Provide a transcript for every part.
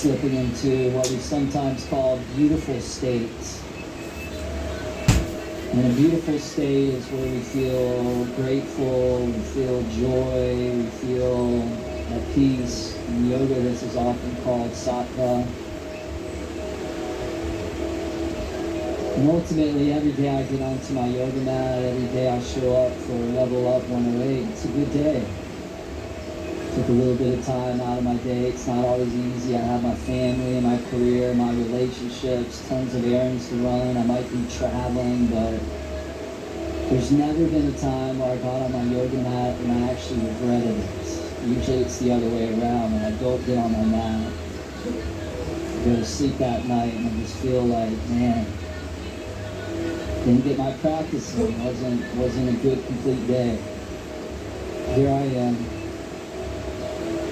slipping into what we sometimes call beautiful states. And a beautiful state is where we feel grateful, we feel joy, we feel at peace. In yoga, this is often called sattva. And ultimately, every day I get onto my yoga mat, every day I show up for Level Up 108. It's a good day. Took a little bit of time out of my day. It's not always easy. I have my family, my career, my relationships, tons of errands to run. I might be traveling, but there's never been a time where I got on my yoga mat and I actually regretted it. Usually it's the other way around. When I don't get on my mat, I go to sleep that night and I just feel like, man, didn't get my practice in. Wasn't a good, complete day. Here I am,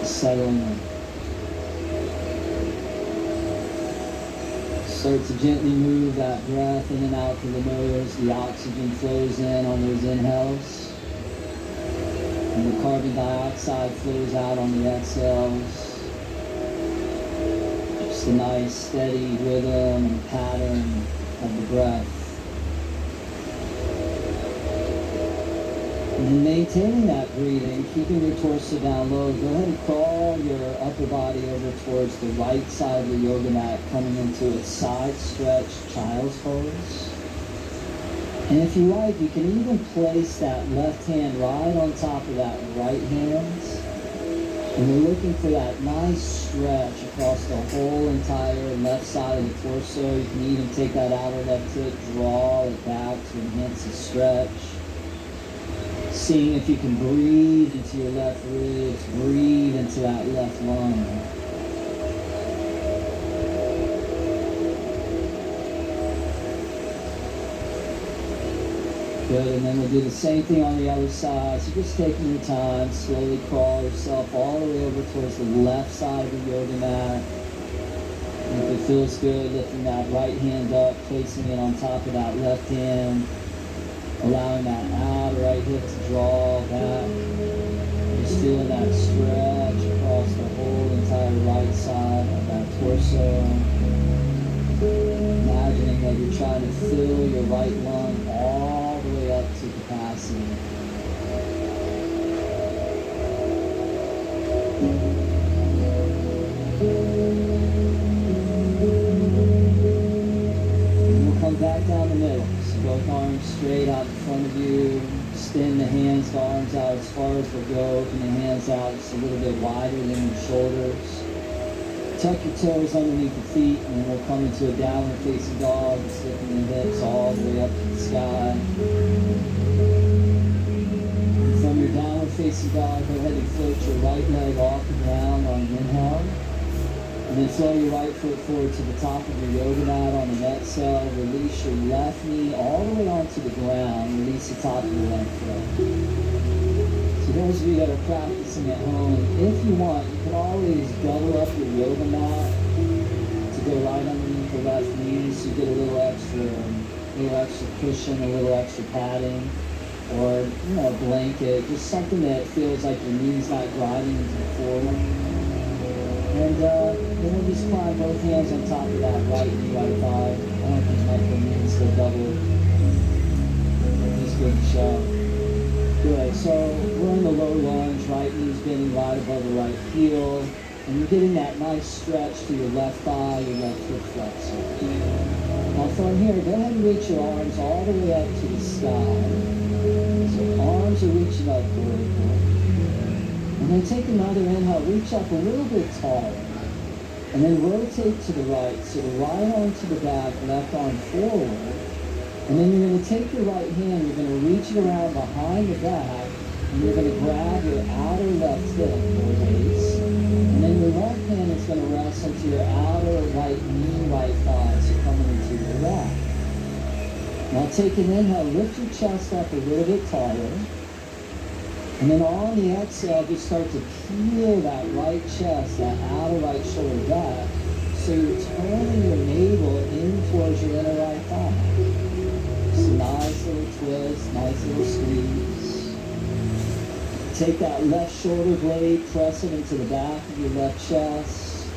settling in. Start to gently move that breath in and out through the nose. The oxygen flows in on those inhales. And the carbon dioxide flows out on the exhales. Just a nice, steady rhythm and pattern of the breath. And then maintaining that breathing, keeping your torso down low, go ahead and crawl your upper body over towards the right side of the yoga mat, coming into a side stretch child's pose. And if you like, you can even place that left hand right on top of that right hand. And we're looking for that nice stretch across the whole entire left side of the torso. You can even take that outer left hip, draw it back to enhance the stretch. Seeing if you can breathe into your left ribs, breathe into that left lung. Good, and then we'll do the same thing on the other side. So just taking your time, slowly crawl yourself all the way over towards the left side of the yoga mat. And if it feels good, lifting that right hand up, placing it on top of that left hand. Allowing that outer right hip to draw back. Just feeling that stretch across the whole entire right side of that torso. Imagining that you're trying to fill your right lung all the way up to capacity. And we'll come back down the middle. Both arms straight out in front of you. Extend the hands, the arms out as far as they'll go. Open the hands out just a little bit wider than your shoulders. Tuck your toes underneath the feet, and then we'll come into a downward facing dog, slipping the hips all the way up to the sky. And from your downward facing dog, go ahead and float your right leg off the ground on an inhale. And then flow your right foot forward to the top of your yoga mat on an exhale. Release your left knee all the way onto the ground. Release the top of your left foot. So those of you that are practicing at home, if you want, you can always double up your yoga mat to go right underneath the left knee, so you get a little extra cushion, a little extra padding, or a blanket, just something that feels like your knee's not grinding into the floor. And then we'll just climb both hands on top of that right knee, right thigh. I don't think my knees still double. Just good to show. Good. So we're in the low lunge. Right knee's bending right above the right heel. And you're getting that nice stretch to your left thigh, your left hip flexor. Now from here, go ahead and reach your arms all the way up to the sky. So arms are reaching up vertically. And then take another inhale, reach up a little bit taller. And then rotate to the right. So the right arm to the back, left arm forward. And then you're going to take your right hand, you're going to reach it around behind the back, and you're going to grab your outer left hip or waist. And then your left hand is going to rest onto your outer right knee, right thigh, so coming into your rack. Now take an inhale, lift your chest up a little bit taller. And then on the exhale, just start to peel that right chest, that outer right shoulder back. So you're turning your navel in towards your inner right thigh. Just a nice little twist, nice little squeeze. Take that left shoulder blade, press it into the back of your left chest.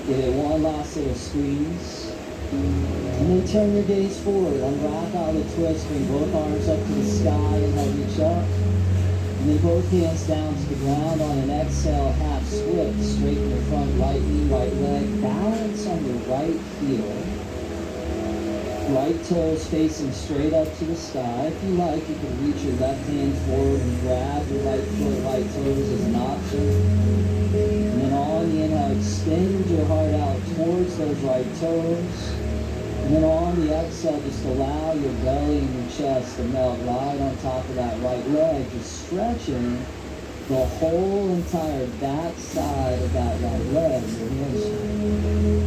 Give it one last little squeeze. And then turn your gaze forward. Unwrap out of the twist. Bring both arms up to the sky and help reach up. And then both hands down to the ground on an exhale, half split. Straighten your front right knee, right leg. Balance on your right heel. Right toes facing straight up to the sky. If you like, you can reach your left hand forward and grab your right foot, right toes as an option. And then on the inhale, extend your heart out towards those right toes. And then on the exhale, just allow your belly and your chest to melt right on top of that right leg, just stretching the whole entire back side of that right leg, your hamstring.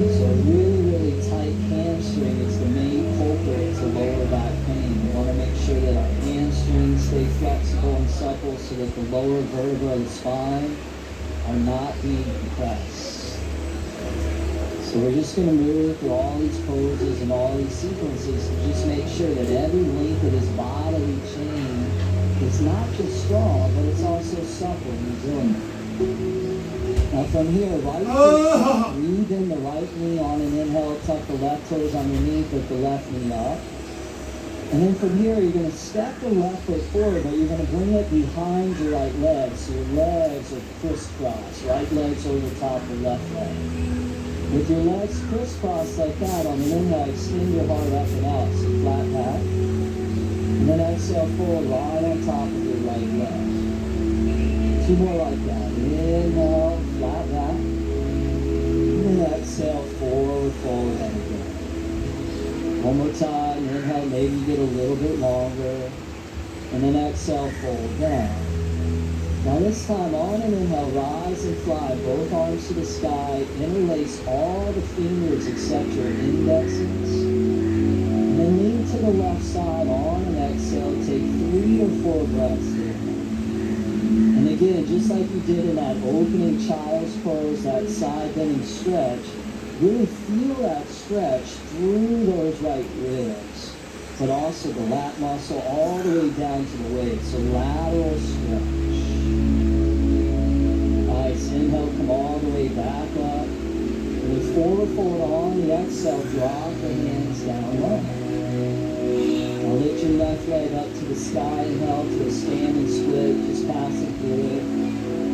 So really, really tight hamstring is the main culprit to lower back pain. We want to make sure that our hamstrings stay flexible and supple so that the lower vertebrae of the spine are not being compressed. So we're just going to move through all these poses and all these sequences to just make sure that every link of this bodily chain is not just strong, but it's also supple and resilient. Now from here, right foot, breathe in the right knee on an inhale, tuck the left toes underneath, lift the left knee up. And then from here, you're going to step the left foot forward, but you're going to bring it behind your right leg. So your legs are crisscross, right leg's over top of left leg. With your legs crisscrossed like that, on an inhale, extend your heart up and out, so flat back. And then exhale forward, right on top of your right leg. Two more like that. Inhale, flat back. And then exhale, forward, forward, and again. One more time. Inhale, maybe you get a little bit longer. And then exhale, fold down. Now this time, on an inhale, rise and fly. Both arms to the sky. Interlace all the fingers except your indexes. And then lean to the left side on an exhale. Take 3 or 4 breaths here. And again, just like you did in that opening child's pose, that side bending stretch, really feel that stretch through those right ribs, but also the lat muscle all the way down to the waist. So lateral stretch. Nice. Inhale, come all the way back up. And then forward fold on the exhale, drop the hands down low. Now lift your left leg up to the sky, inhale to a standing split, just passing through it.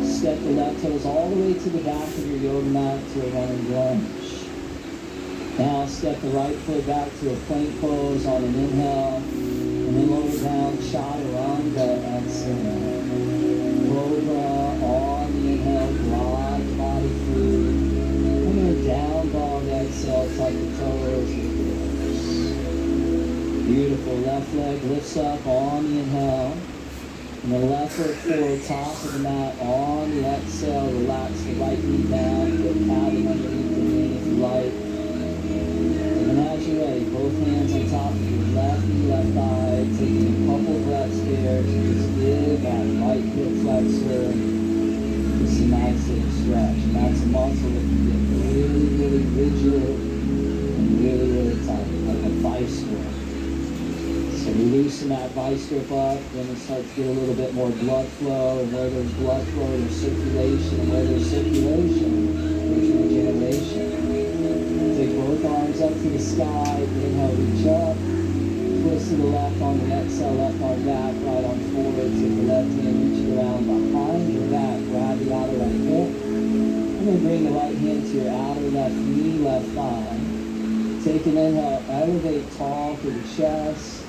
Step the left toes all the way to the back of your yoga mat to a running lunge. Now step the right foot back to a plank pose on an inhale, and then lower down, chaturanga, exhale. Cobra on the inhale, glide the body through. And then down dog, exhale, tuck the toes. Beautiful. Left leg lifts up on the inhale. And the left foot forward, top of the mat on the exhale. Relax the right knee down. Put padding underneath the knee if you like. And then as you're ready, both hands on top of your left knee, left thigh. Taking a couple breaths here to just give that right hip flexor just a nice little stretch. And that's a muscle that can get really, really rigid and really, really tight, like a vice grip. So we loosen that vice grip up, then we start to get a little bit more blood flow, and where there's blood flow, there's circulation, and where there's circulation, there's regeneration. Take both arms up to the sky, inhale, reach up, twist to the left on the exhale, left arm back, right arm forward, take the left hand, reach it around behind your back, grab the outer right hip, and then bring the right hand to your outer left knee, left thigh. Take an inhale, elevate tall through the chest.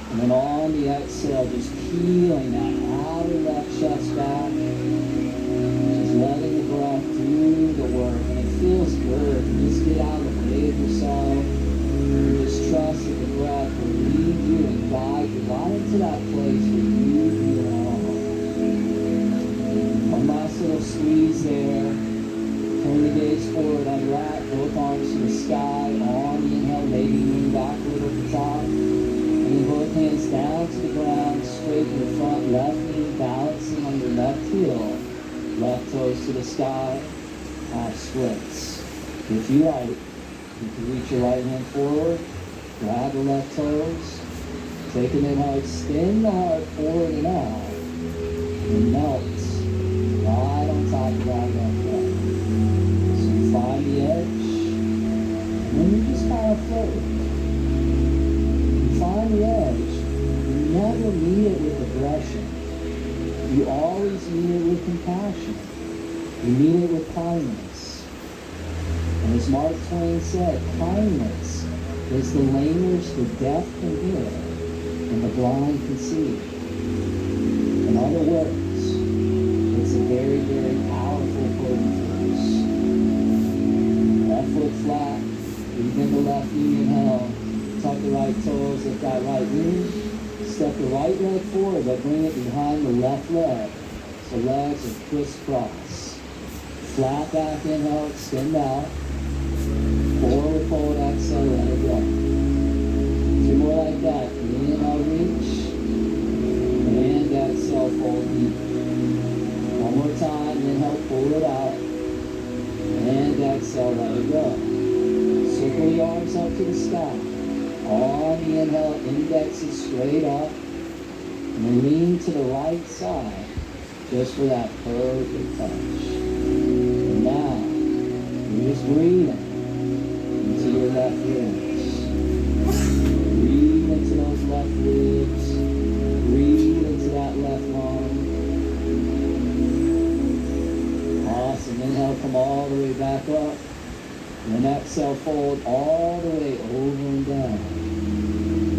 And then on the exhale, just peeling that outer left chest back. Just letting the breath do the work. And it feels good. You just get out of the way of yourself. And just trust that the breath will lead you and guide you right into that place where you belong. One last little squeeze there. Turn the gaze forward, unwrap both arms to the sky. On the inhale, maybe lean back a little at the top. And both hands down to the ground, straighten your front left knee, balancing on your left heel. Left toes to the sky, half splits. If you like, you can reach your right hand forward, grab the left toes, take an inhale, extend the heart forward and out, and melt right on top of that left leg. So you kind of float. You find the edge. You never meet it with aggression. You always meet it with compassion. You meet it with kindness. And as Mark Twain said, kindness is the language the deaf can hear and the blind can see. In other words, it's a very, very powerful coping force. Left foot flat, bend the left knee, inhale, tuck the right toes, lift that right knee. Step the right leg forward, but bring it behind the left leg. So legs are crisscross. Flat back, inhale, extend out. Forward fold, exhale, let it go. 2 more like that. Inhale, reach. And exhale, fold deep. 1 more time. Inhale, pull it out. And exhale, let it go. Circle the arms up to the sky. On the inhale, index is straight up. And then lean to the right side just for that perfect touch. And now, you're just breathing into your left ribs. Breathe into those left ribs. Breathe into that left lung. Awesome. Inhale, come all the way back up. And then exhale, fold all the way over and down.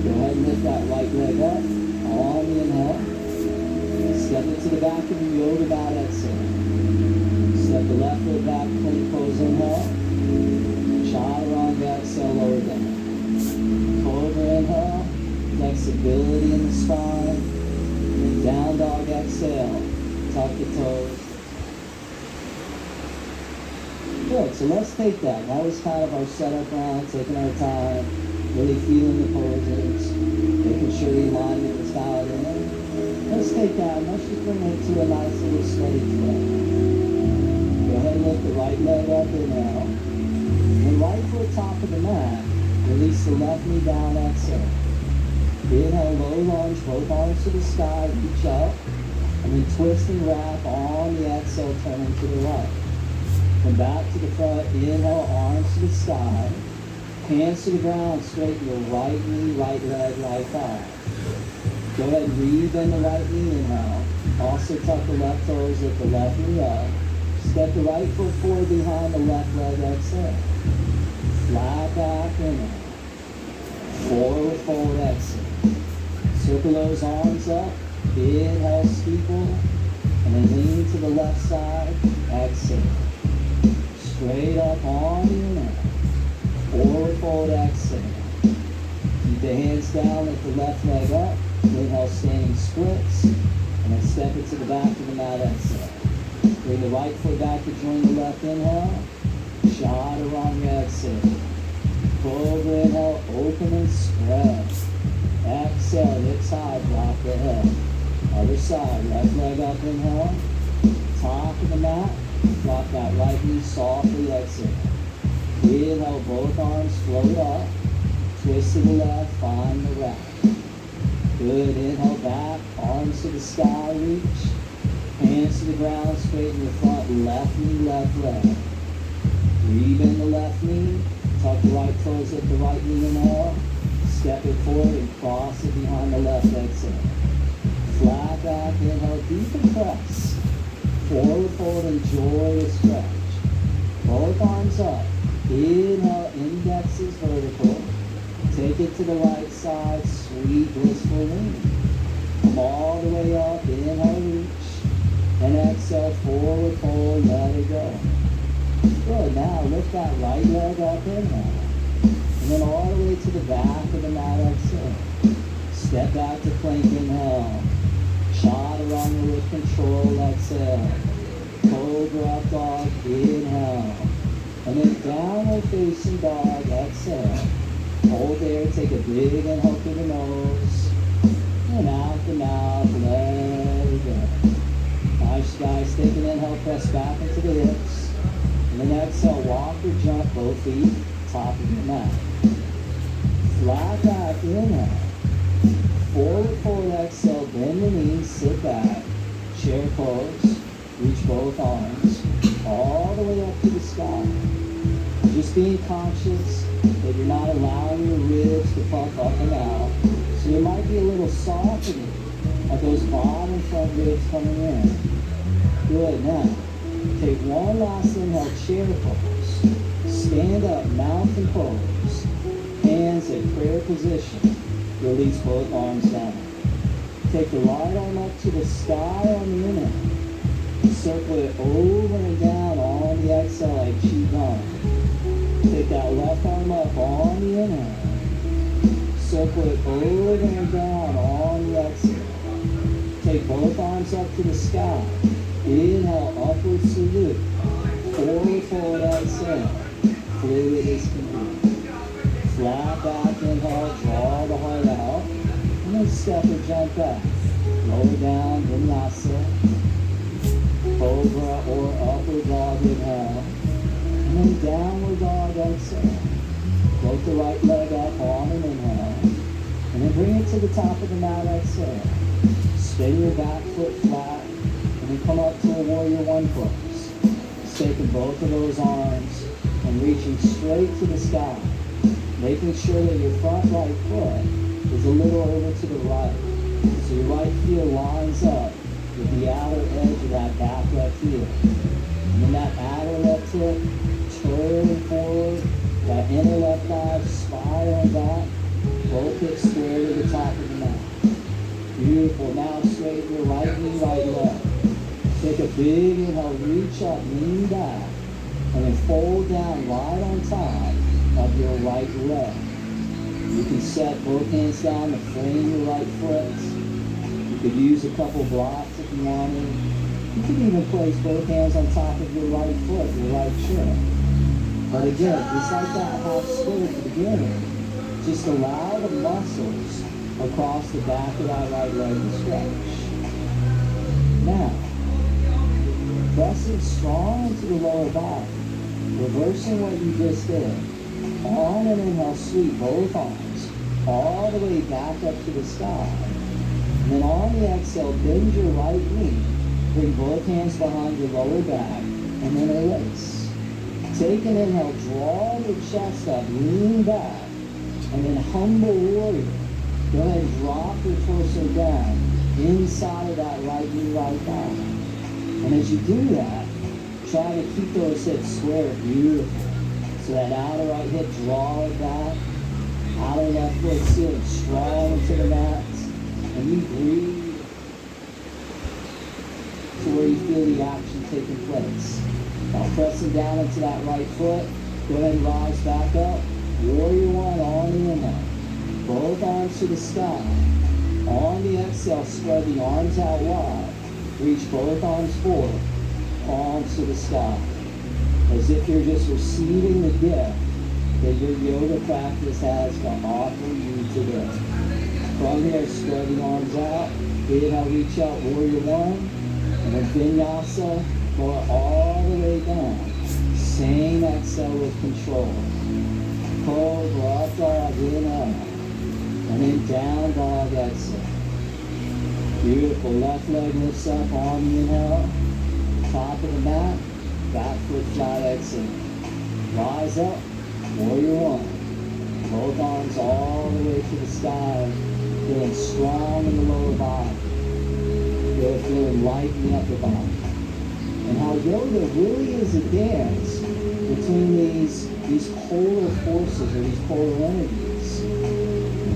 Go ahead and lift that right leg up on the inhale. Step it to the back of the yoga mat, exhale. Step the left foot back, plank pose, inhale. Chaturanga, exhale, lower down. Cobra, inhale. Flexibility in the spine. And down dog, exhale. Tuck the toes. Good, so let's take that. That was kind of our setup round, taking our time, really feeling the poses, making sure the alignment was dialed in. Let's take that and let's just bring it to a nice little steady flow. Go ahead and lift the right leg up, inhale. And right foot top of the mat, release the left knee down, exhale. Inhale, low lunge, both arms to the sky, reach up. And then twist and wrap on the exhale, turning to the right. Come back to the front, inhale, arms to the sky. Hands to the ground, straighten your right knee, right leg, right thigh. Go ahead and rebend the right knee, inhale. Also tuck the left toes, lift the left knee up. Step the right foot forward behind the left leg, exhale. Flat back, inhale. Forward fold, exhale. Circle those arms up. Inhale, steeple. And then lean to the left side, exhale. Straight up on the inhale. Forward fold, exhale. Keep the hands down, lift the left leg up. Inhale, standing splits. And then step it to the back of the mat, exhale. Bring the right foot back to join the left inhale. Chaturanga, exhale. Cobra, inhale, open and spread. Exhale, hips high, drop the head. Other side, left leg up, inhale. Top of the mat. Drop that right knee softly, exhale. Inhale, both arms float up. Twist to the left, find the wrap. Good, inhale back, arms to the sky, reach. Hands to the ground, straighten your front, left knee, left leg. Rebend the left knee, tuck the right toes, lift the right knee, inhale. Step it forward and cross it behind the left, exhale. Flat back, inhale, deep and press. Forward fold, enjoy the stretch. Both arms up. Inhale, index is vertical. Take it to the right side, sweet, blissful lean. Come all the way up, inhale, reach. And exhale, forward fold, let it go. Good, now lift that right leg up, inhale. And then all the way to the back of the mat, exhale. Step back to plank, inhale. Chaturanga with control, exhale. Cobra up dog, inhale. And then downward facing dog, exhale. Hold there, take a big inhale through the nose. And out the mouth, let it go. Nice guys, take an inhale, press back into the hips. And then exhale, walk or jump both feet, top of your mat. Flat back, inhale. Forward fold, exhale, bend the knees, sit back. Chair pose, reach both arms. All the way up to the sky. just being conscious that you're not allowing your ribs to pump up and out. So there might be a little softening of those bottom front ribs coming in. Good. Now, take one last inhale, chair pose. Stand up, mountain pose. Hands in prayer position. Release both arms down. Take the right arm up to the sky on the inhale. Circle it over and down on the exhale like Qigong. Take that left arm up on the inhale. Circle it over and down on the exhale. Take both arms up to the sky. Inhale, upward salute. Forward fold exhale. Fluid is complete. Flat back inhale, draw the heart out. And then step or jump back. Lower down, vinyasa. Cobra or upward dog inhale. And then downward dog exhale. Float the right leg up on an inhale. And then bring it to the top of the mat, exhale. Spin your back foot flat. And then come up to a warrior one pose. Taking both of those arms and reaching straight to the sky. Making sure that your front right foot is a little over to the right. So your right heel lines up with the outer edge of that back left heel. And then that outer left hip, turn forward, that inner left thigh, spiral back, both hips square to the top of the mat. Beautiful. Now straighten your right knee, right leg. Take a big inhale, reach up, lean back, and then fold down right on top of your right leg. You can set both hands down to frame your right foot. You could use a couple blocks if you wanted. You could even place both hands on top of your right foot, your right shin. But again, just like that half square at the beginning, just allow the muscles across the back of that right leg to stretch. Now, pressing strong into the lower body, reversing what you just did. On an inhale, sweep both arms all the way back up to the sky. And then on the exhale, bend your right knee. Bring both hands behind your lower back, and then release. Take an inhale, draw your chest up, lean back, and then humble warrior. Go ahead and drop your torso down inside of that right knee, right thigh. And as you do that, try to keep those hips square. Beautiful. So that outer right hip, draw it back. Outer left foot sitting strong into the mat. And you breathe to where you feel the action taking place. Now pressing down into that right foot. Go ahead and rise back up. Warrior one on the inhale. Both arms to the sky. On the exhale, spread the arms out wide. Reach both arms forward. Palms to the sky. As if you're just receiving the gift that your yoga practice has to offer you today. From here, spread the arms out. Inhale, reach up, warrior one. And then vinyasa, go all the way down. Same exhale with control. Cobra, up dog, inhale. And then down dog, exhale. Beautiful. Left leg lifts up on the inhale. Top of the mat. Back foot flat exhale. Rise up. Warrior one. Both arms all the way to the sky. Feeling strong in the lower body. Feeling light in the upper body. And how yoga really is a dance between these polar forces or these polar energies.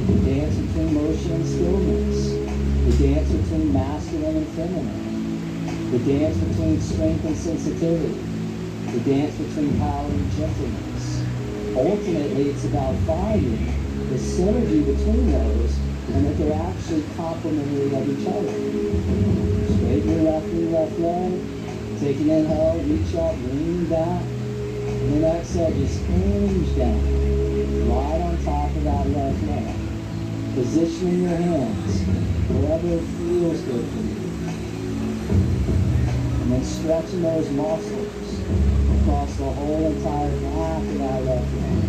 The dance between motion and stillness. The dance between masculine and feminine. The dance between strength and sensitivity. The dance between power and gentleness. Ultimately, it's about finding the synergy between those and that they're actually complementary of each other. Straighten your left knee, left leg. Take an inhale, reach up, lean back. And then exhale, just hinge down. Right on top of that left leg. Positioning your hands wherever it feels good for you. And then stretching those muscles across the whole entire back of that left leg.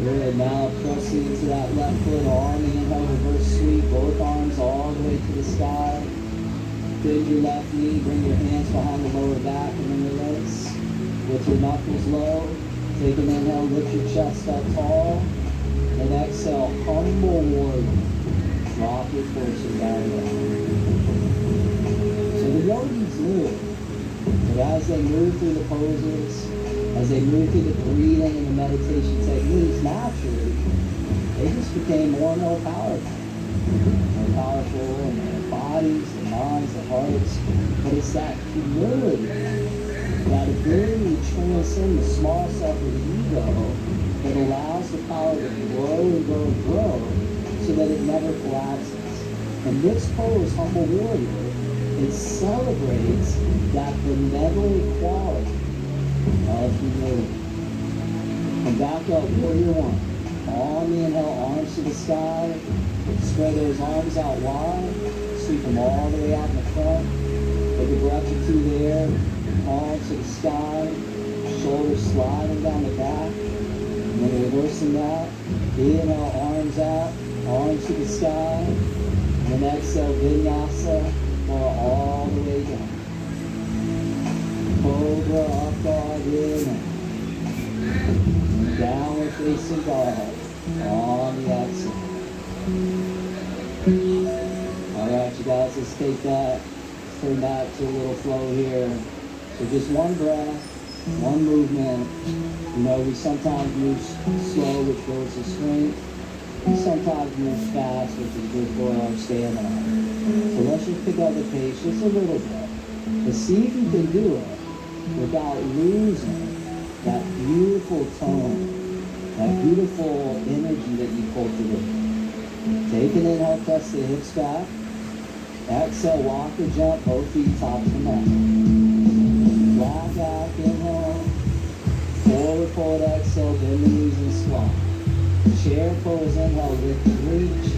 Good. Now pressing into that left foot, arm the inhale, reverse sweep, both arms all the way to the sky. Bend your left knee, bring your hands behind the lower back and then release. With your knuckles low, take an inhale, lift your chest up tall. And exhale, humble warrior. Drop your torso down. So the yogis knew that as they move through the poses, as they move through the breathing and the meditation techniques, naturally, they just became more and more powerful. More powerful in their bodies, their minds, their hearts. But it's that humility, that ability to transcend the small self of the ego that allows the power to grow and grow and grow so that it never collapses. And this pose, Humble Warrior, it celebrates that benevolent quality of humility. And back up, Warrior One. On the inhale, arms to the sky. Spread those arms out wide. Sweep them all the way out in the front. Take a breath or two there. Arms to the sky. Shoulders sliding down the back. And then reversing that. Inhale, arms out. Arms to the sky. And then exhale, vinyasa. Or all the way down. Cobra, up dog, inhale. Downward facing dog on the exhale. Alright, you guys, let's take that, turn that to a little flow here. So just one breath, one movement. You know, we sometimes move slow, which builds the strength. We sometimes move fast, which is good for our stamina. So let's just pick up the pace just a little bit. But see if you can do it without losing that beautiful tone, that beautiful energy that you cultivate. Take an inhale, press the hips back. Exhale, walk or jump, both feet top to the mat. Flat back, inhale. Forward fold, exhale, bend the knees and squat. Chair pose, inhale, lift and reach.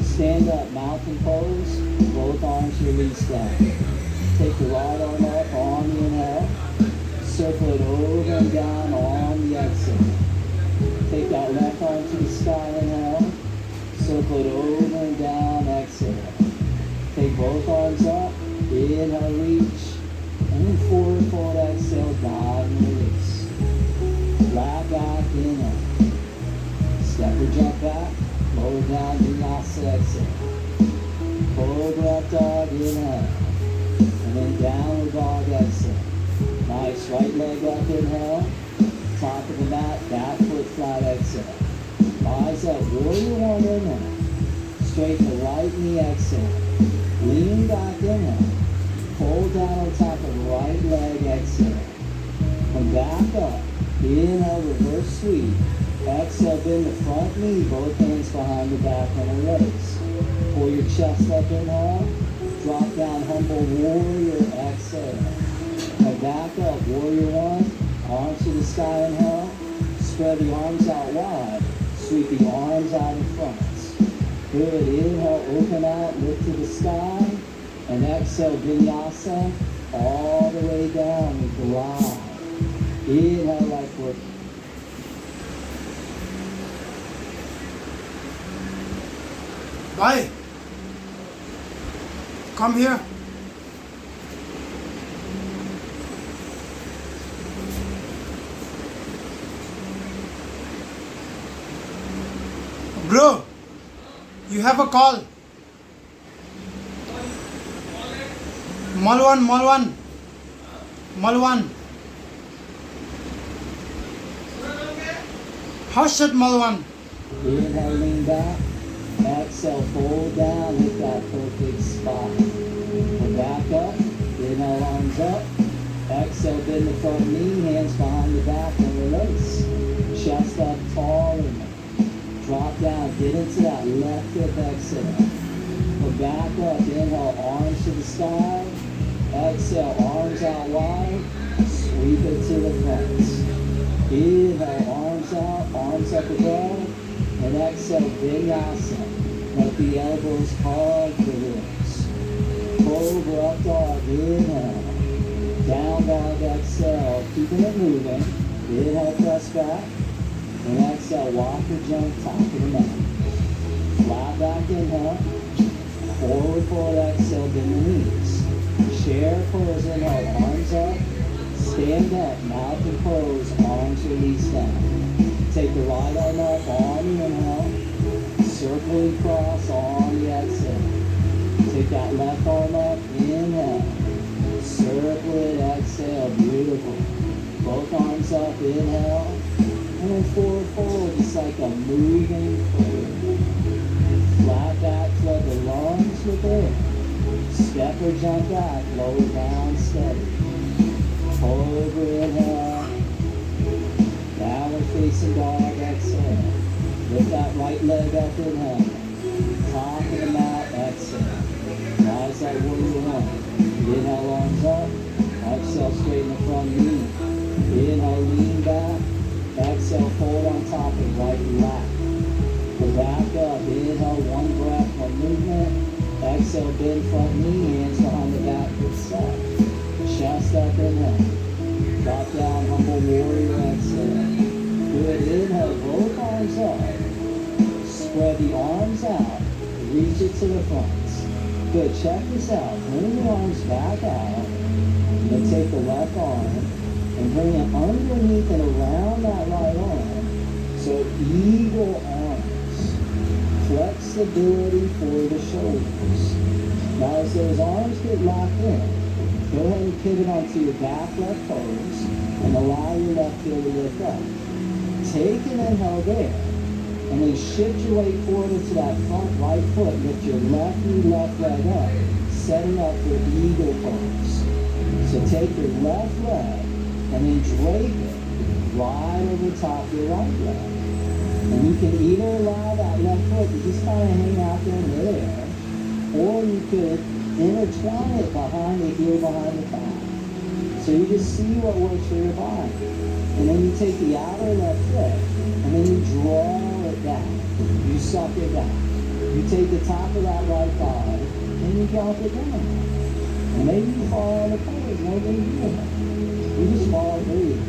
Stand up, mountain pose. Both arms release down. Take the right arm up on the inhale. Circle it over and down on the exhale. Take that left arm to the sky, inhale. Circle it over and down, exhale. Take both arms up, inhale, reach. And then forward fold, exhale, dive and release. Flat back, inhale. Step or jump back, lower down, vinyasa, exhale. Cobra up dog, inhale. And then downward dog, exhale. Nice, right leg up, inhale. Top of the mat, back foot flat, exhale. Rise up, Warrior One, inhale. Straight the right knee, exhale. Lean back, inhale. Pull down on top of the right leg, exhale. Come back up. Inhale, reverse sweep. Exhale, bend the front knee, both hands behind the back and release. Pull your chest up, inhale. Drop down, Humble Warrior, exhale. Come back up, Warrior One. Arms to the sky, inhale. Spread the arms out wide. Sweep the arms out in front. Good, inhale, open out, lift to the sky. And exhale, vinyasa, all the way down, we glide. Inhale like we're... Bye. Come here. Bro, you have a call. Malwan. Harshad Malwan. Inhale, lean back. Exhale, fold down, hit that perfect spot. Come back up. Inhale, arms up. Exhale, bend the front knee, hands behind the back and release. Chest up tall and drop down, get into that left hip exhale. Come back up, inhale, arms to the sky. Exhale, arms out wide. Sweep it to the front. Inhale, arms out, arms up above. And exhale, vinyasa. Let the elbows hug the ribs. Cobra up dog, inhale. Down dog, exhale. Keeping it moving. Inhale, press back. And exhale, walk or jump, top of the mat. Flat back, inhale. Forward fold, exhale, bend the knees. close, inhale, arms up. Stand up, mouth and close, arms release down. Take the right arm up on the inhale. Circling cross on the exhale. Take that left arm up, inhale. Circle it, exhale, beautiful. Both arms up, inhale. And then forward fold, just like a moving forward. Flat back, flood the lungs with air. Step or jump back, lower down, steady. Over, inhale. Downward facing dog, exhale. Lift that right leg up, inhale. Top of the mat, exhale. Rise that warrior one. Inhale, arms up. Exhale, straighten the front knee. Inhale, lean back. Exhale, fold on top of right lap. Go back up. Inhale, one breath, one movement. Exhale, bend front knee, hands behind the back, good set. Chest up, inhale. Drop down, humble warrior, exhale. Good, inhale, both arms up. Spread the arms out. Reach it to the front. Good, check this out. Bring the arms back out. And then take the left arm and bring it underneath and around that right arm. So eagle arms. Flexibility for the shoulders. Now as those arms get locked in, go ahead and pivot onto your back left toes and allow your left heel to lift up. Take an inhale there, and then shift your weight forward into that front right foot. Lift your left knee, left leg up, setting up for eagle pose. So take your left leg and then drape it right over top your right leg. And you can either allow that left foot to just kind of hang out there in the air, or you could intertwine it behind the heel, behind the thigh. So you just see what works for your body. And then you take the outer left foot, and then you draw it down. You suck it down. You take the top of that right thigh, and you drop it down. And maybe you fall on the pose, no big deal. You just fall and breathe.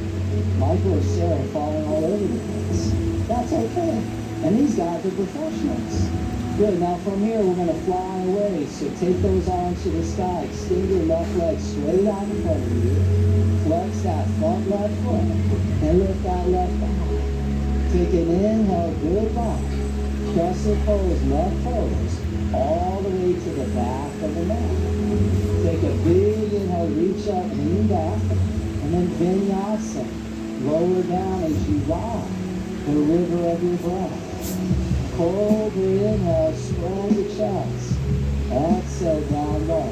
Michael or Sarah falling all over the place. That's okay. And these guys are professionals. Good, now from here we're going to fly away. So take those arms to the sky. Extend your left leg straight out in front of you. Flex that front left foot and lift that left thigh. Take an inhale, goodbye. Crescent pose, left pose, all the way to the back of the mat. Take a big inhale, reach up, lean back, and then vinyasa. Lower down as you ride the river of your breath. Cobra inhale, scroll the chest. Exhale, down low.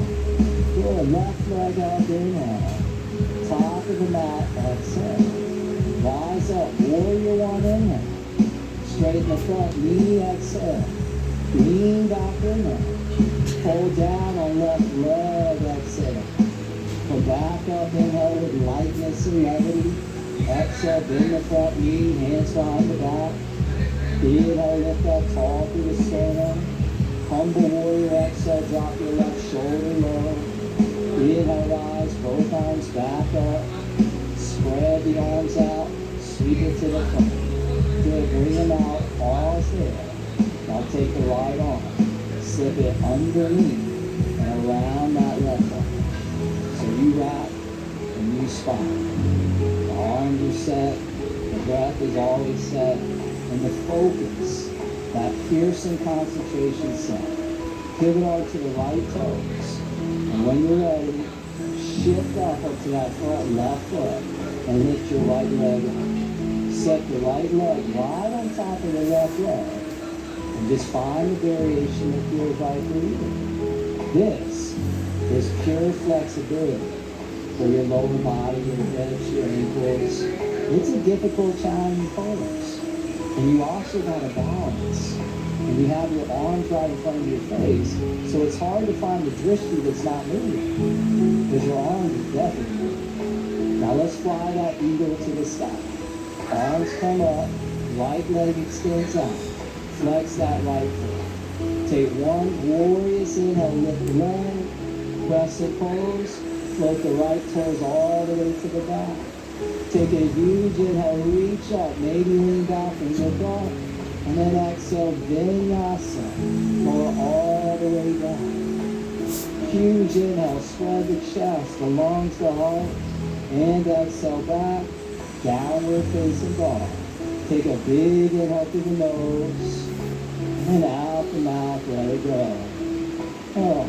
Good, left leg up, inhale. Top of the mat, exhale. Rise up, warrior one, inhale. Straighten the front knee, exhale. Lean back, inhale. Hold down on left leg, exhale. Come back up, inhale with lightness and levity. Exhale, bend the front knee, hands behind the back. Inhale, lift up tall through the sternum. Humble warrior, exhale, drop your left shoulder low. Inhale, rise, both arms back up. Spread the arms out, sweep it to the front. Good, bring them out, pause there. Now take the right arm, slip it underneath and around that left arm. So you wrap and you spine. The arms are set, the breath is always set, and the focus, that piercing concentration set. Pivot onto the right toes. And when you're ready, shift up to that front left foot and lift your right leg up. Set the right leg right on top of the left leg and just find the variation that feels right for you. This is pure flexibility for your lower body, your hips, your ankles. It's a difficult challenging pose. And you also got to balance. And you have your arms right in front of your face, so it's hard to find the drishti that's not moving, because your arms are definitely moving. Now let's fly that eagle to the sky. Arms come up, right leg extends out. Flex that right foot. Take one glorious inhale, lift the leg, crescent pose, float the right toes all the way to the back. Take a huge inhale, reach up, maybe lean back and look up. And then exhale, vinyasa, lower all the way down. Huge inhale, spread the chest, the lungs, the heart, and exhale back, downward facing dog. Take a big inhale through the nose, and out the mouth, let it go. Oh.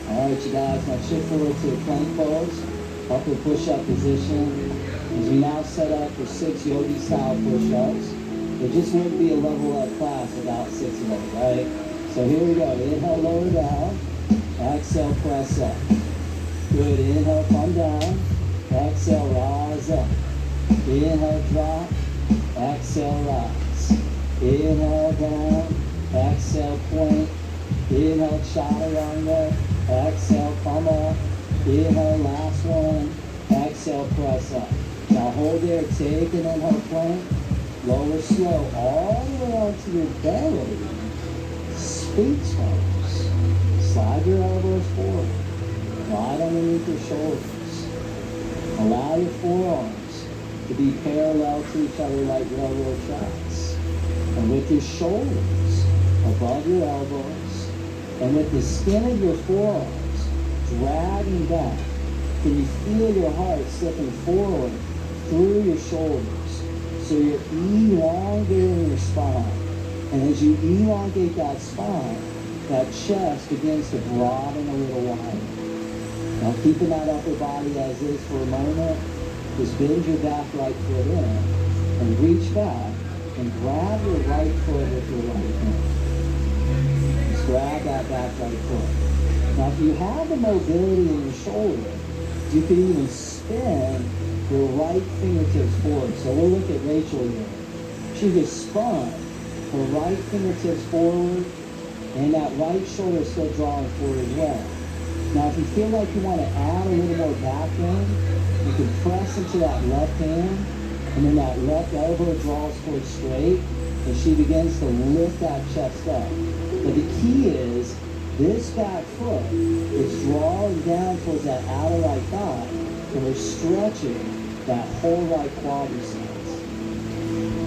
All right, you guys, now shift forward to the plank pose, upward push-up position. As we now set up for 6 yogi-style push-ups. It just wouldn't be a level-up class without 6 of them, right? So here we go. Inhale, lower down. Exhale, press up. Good. Inhale, come down. Exhale, rise up. Inhale, drop. Exhale, rise. Inhale, down. Exhale, point. Inhale, chaturanga. Exhale, come up. Inhale, last one. Exhale, press up. Now hold there. Take an inhale, plank. Lower slow all the way onto your belly. Sphinx pose. Slide your elbows forward. Right underneath your shoulders. Allow your forearms to be parallel to each other like railroad tracks. And with your shoulders above your elbows, and with the skin of your forearms dragging back, can you feel your heart slipping forward through your shoulders? So you're elongating your spine. And as you elongate that spine, that chest begins to broaden a little wider. Now keeping that upper body as is for a moment, just bend your back right foot in and reach back and grab your right foot with your right hand. Just grab that back right foot. Now if you have the mobility in your shoulder, you can even spin your right fingertips forward. So we'll look at Rachel here. She just spun her right fingertips forward, and that right shoulder is still drawing forward as well. Now, if you feel like you want to add a little more back bend, you can press into that left hand, and then that left elbow draws towards straight, and she begins to lift that chest up. But the key is, this back foot is drawing down towards that outer right thigh, and we're stretching that whole right quadricep.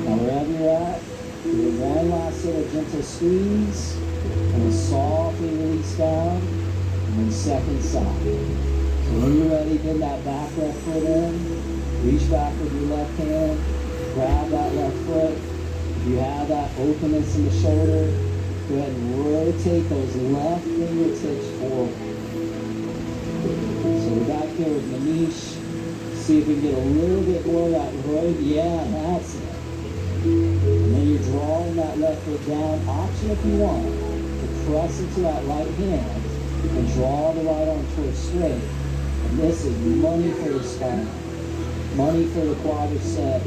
Now wherever you're at, do one last little gentle squeeze, and then softly release down, and then second side. So when you're ready, bend that back left foot in, reach back with your left hand, grab that left foot. If you have that openness in the shoulder, go ahead and rotate those left fingertips forward. So we're back here with Manish. See if we can get a little bit more of that road. Yeah, that's it. And then you're drawing that left foot down. Option if you want to press into that right hand and draw the right arm towards straight. And this is money for the spine, money for the quadricep,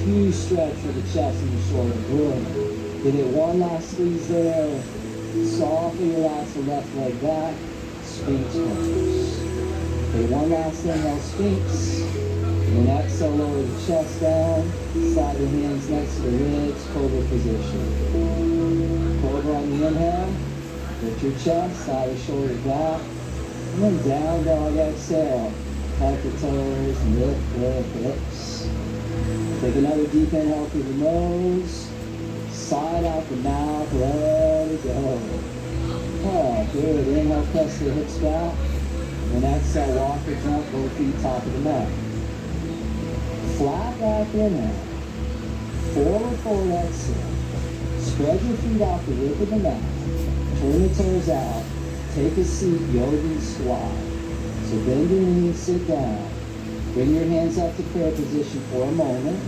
huge stretch for the chest and the shoulder. Brilliant. Did it one last squeeze there. Softly relax the left leg back. Sphinx pose. Okay, one last inhale, Sphinx. And then exhale, lower the chest down. Slide your hands next to the ribs, Cobra position. Cobra on the inhale. Lift your chest, side of shoulders back. And then down dog, exhale. Tuck the toes, lift the hips. Take another deep inhale through the nose. Side out the mouth, let it go. Oh, good. Inhale, press the hips back. And exhale, walk or jump, both feet top of the mat. Flat back inhale. Forward fold exhale. Spread your feet off the rib of the mat. Turn the toes out. Take a seat, yogi squat. So bend your knees, sit down. Bring your hands up to prayer position for a moment.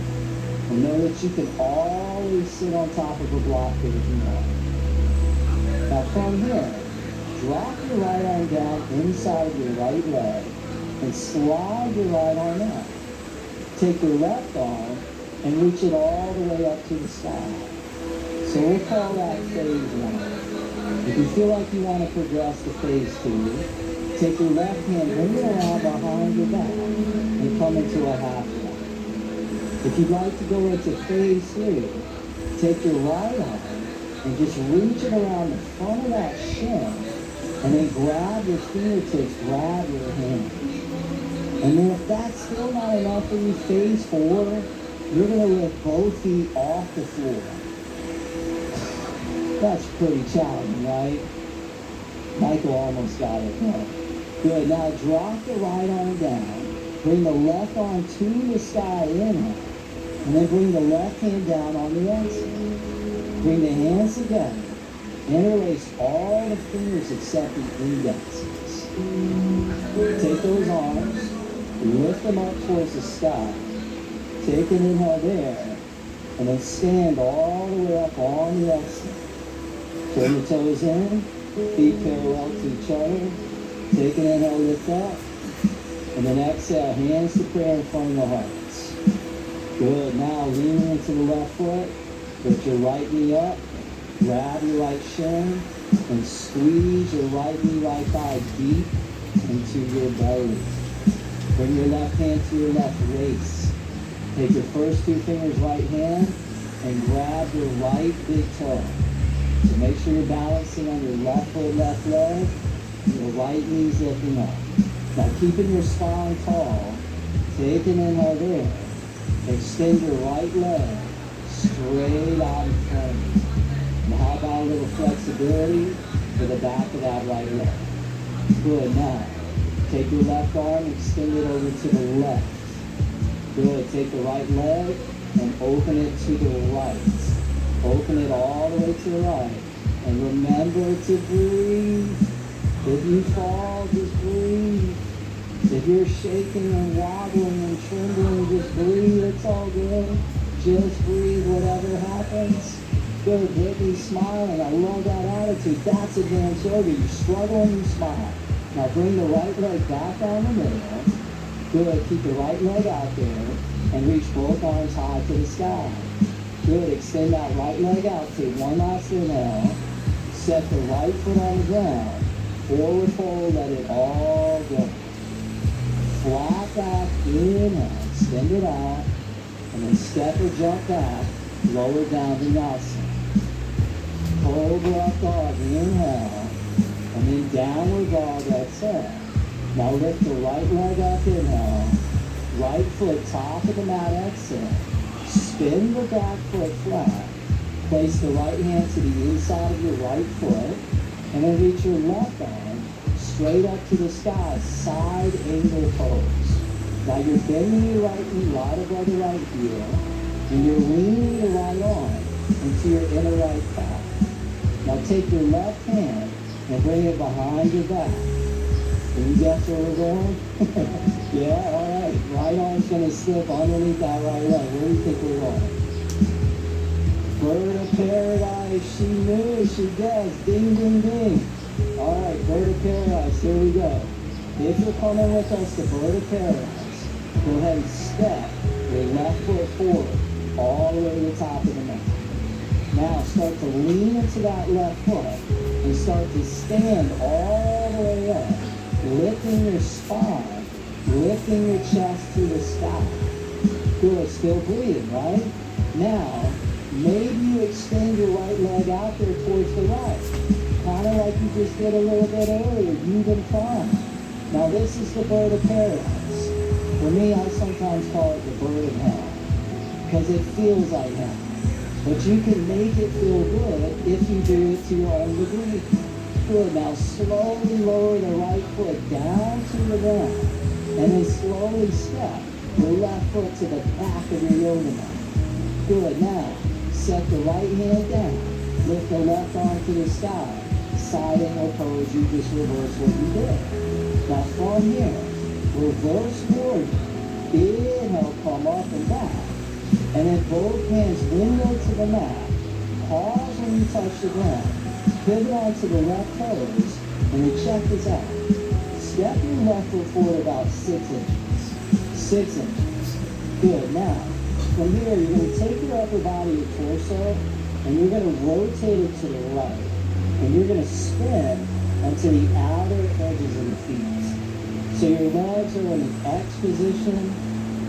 And know that you can always sit on top of a block if you want. Now from here, drop your right arm down inside of your right leg and slide your right arm out. Take your left arm and reach it all the way up to the sky. So we'll call that phase 1. If you feel like you want to progress to phase 2, take your left hand, bring it around behind your back and come into a half line. If you'd like to go into phase 3, take your right arm and just reach it around the front of that shin, and then grab your fingertips, grab your hand. And then if that's still not enough for you, phase 4, you're going to lift both feet off the floor. That's pretty challenging, right? Michael almost got it. No. Good. Now drop the right arm down. Bring the left arm to the sky, inhale. And then bring the left hand down on the exhale. Bring the hands together. Interlace all the fingers except the indexes. Take those arms, lift them up towards the sky. Take an inhale there, and then stand all the way up on the exhale. Turn the toes in, feet parallel to each other. Take an inhale, lift up, and then exhale, hands to prayer in front of the hearts. Good. Now leaning into the left foot, put your right knee up, grab your right shin, and squeeze your right knee, right thigh deep into your belly. Bring your left hand to your left waist. Take your first two fingers, right hand, and grab your right big toe. So make sure you're balancing on your left foot, left leg, and your right knee's lifting up. Now keeping your spine tall, take an inhale there. Extend your right leg straight out in front of you. And how about a little flexibility for the back of that right leg? Good. Now, take your left arm, extend it over to the left. Good. Take the right leg and open it to the right. Open it all the way to the right. And remember to breathe. If you fall, just breathe. If you're shaking and wobbling and trembling, just breathe. It's all good. Just breathe, whatever happens. Good. Brittany's smiling. I love that attitude. That's advanced yoga. You struggle and you smile. Now bring the right leg back down the middle. Good. Keep the right leg out there and reach both arms high to the sky. Good. Extend that right leg out. Take one last inhale. Set the right foot on the ground. Forward fold. Let it all go. Flat back. Inhale. Extend it out. And then step or jump back. Lower down Vinyasa. Cobra up dog. Inhale. And then downward dog. Exhale. Now lift the right leg up, inhale. Right foot top of the mat, exhale. Spin the back foot flat. Place the right hand to the inside of your right foot. And then reach your left arm straight up to the sky, side angle pose. Now you're bending your right knee right above the right heel. And you're leaning your right arm into your inner right thigh. Now take your left hand and bring it behind your back. Can you guess where we're going? Yeah, all right. Right arm's going to slip underneath that right leg. Where do you think we're going? Bird of paradise. She knew. She guessed. Ding, ding, ding. All right, bird of paradise. Here we go. If you're coming with us to bird of paradise, go ahead and step your left foot forward all the way to the top of the mat. Now start to lean into that left foot and start to stand all the way up. Lifting your spine, lifting your chest to the sky. Good, still breathing, right? Now, maybe you extend your right leg out there towards the right. Kind of like you just did a little bit earlier. You've been fine. Now this is the bird of paradise. For me, I sometimes call it the bird of hell. Because it feels like hell. But you can make it feel good if you do it to your own degree. Good. Now slowly lower the right foot down to the ground. And then slowly step your left foot to the back of your yoga mat. Good. Now set the right hand down. Lift the left arm to the sky. Side angle pose. You just reverse what you did. Now from here, reverse warrior. Inhale, come up and back. And then both hands window to the mat. Pause when you touch the ground. Pivot onto the left toes, and then check this out. Step your left foot forward about 6 inches. 6 inches. Good. Now, from here, you're going to take your upper body, your torso, and you're going to rotate it to the right. And you're going to spin onto the outer edges of the feet. So your legs are in an X position,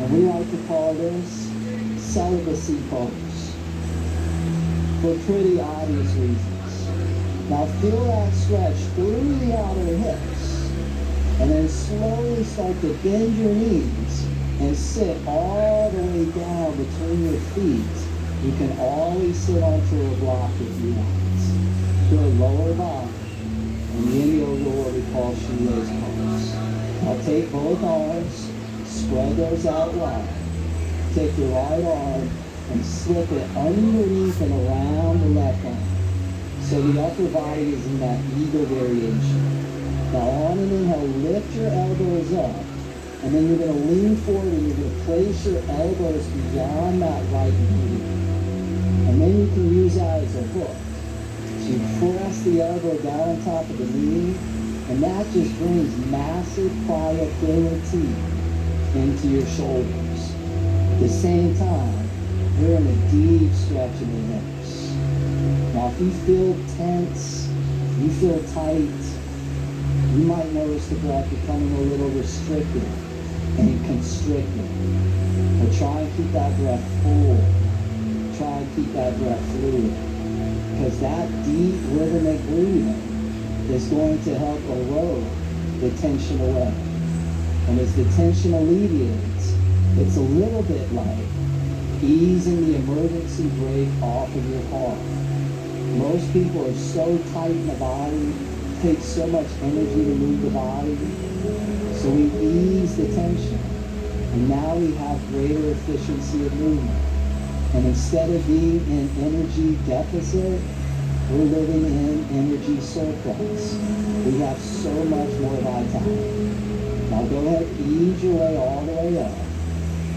and we like to call this celibacy pose. For pretty obvious reasons. Now feel that stretch through the outer hips, and then slowly start to bend your knees and sit all the way down between your feet. You can always sit onto a block if you want. Good, lower body, and And yin yoga, what we call shoelace pose. Now take both arms, spread those out wide. Take your right arm and slip it underneath and around the left arm. So the upper body is in that eagle variation. Now on an inhale, lift your elbows up. And then you're going to lean forward and you're going to place your elbows beyond that right knee. And then you can use that as a hook. So you press the elbow down on top of the knee, and that just brings massive pliability into your shoulders. At the same time, you're in a deep stretch in the hips. Now if you feel tense, you feel tight, you might notice the breath becoming a little restricted and constricted. But try and keep that breath full. Try and keep that breath fluid. Because that deep rhythmic breathing is going to help erode the tension away. And as the tension alleviates, it's a little bit like easing the emergency brake off of your car. Most people are so tight in the body, it takes so much energy to move the body. So we ease the tension, and now we have greater efficiency of movement. And instead of being in energy deficit, we're living in energy surplus. We have so much more vitality. Now go ahead, ease your way all the way up,